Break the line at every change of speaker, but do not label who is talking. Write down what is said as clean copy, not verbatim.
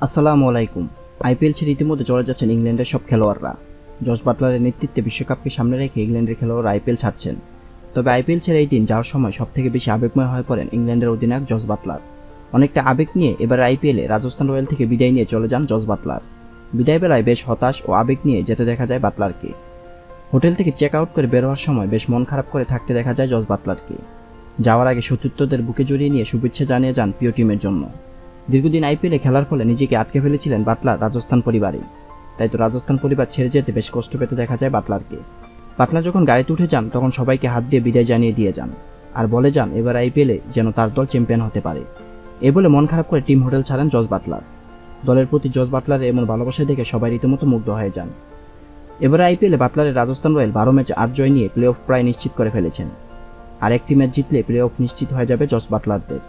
আসসালামু আলাইকুম। আইপিএল ছেড়ে ইতিমধ্যে চলে যাচ্ছেন ইংল্যান্ডের সব খেলোয়াড়রা। জস বাটলারের নেতৃত্বে বিশ্বকাপকে সামনে রেখে ইংল্যান্ডের খেলোয়াড়রা আইপিএল ছাড়ছেন। তবে আইপিএল ছেড়ে এই দিন যাওয়ার সময় সবথেকে বেশি আবেগময় হয়ে পড়েন ইংল্যান্ডের অধিনায়ক জস বাটলার। অনেকটা আবেগ নিয়ে এবার আইপিএলে রাজস্থান রয়্যাল থেকে বিদায় নিয়ে চলে যান জস বাটলার। বিদায় বেলায় বেশ হতাশ ও আবেগ নিয়ে যেতে দেখা যায় বাটলারকে। হোটেল থেকে চেক আউট করে বের হওয়ার সময় বেশ মন খারাপ করে থাকতে দেখা যায় জস বাটলারকে। যাওয়ার আগে সতীর্থদের বুকে জড়িয়ে নিয়ে শুভেচ্ছা জানিয়ে যান প্রিয় টিমের জন্য। দীর্ঘদিন আইপিএলে খেলার ফলে নিজেকে আটকে ফেলেছিলেন বাটলার রাজস্থান পরিবারে। তাই তো রাজস্থান পরিবার ছেড়ে যেতে বেশ কষ্ট পেতে দেখা যায় বাটলারকে। বাটলার যখন গাড়িতে উঠে যান তখন সবাইকে হাত দিয়ে বিদায় জানিয়ে দিয়ে যান আর বলে যান এবার আইপিএলে যেন তার দল চ্যাম্পিয়ন হতে পারে। এ বলে মন খারাপ করে টিম হোটেল ছাড়েন জস বাটলার। দলের প্রতি জস বাটলারের এমন ভালোবাসা দেখে সবাই রীতিমতো মুগ্ধ হয়ে যান। এবারে আইপিএলে বাটলারের রাজস্থান রয়্যাল 12 ম্যাচে 8 জয় নিয়ে প্লে অফ প্রায় নিশ্চিত করে ফেলেছেন। আর একটি ম্যাচ জিতলে প্লে অফ নিশ্চিত হয়ে যাবে জস বাটলারদের।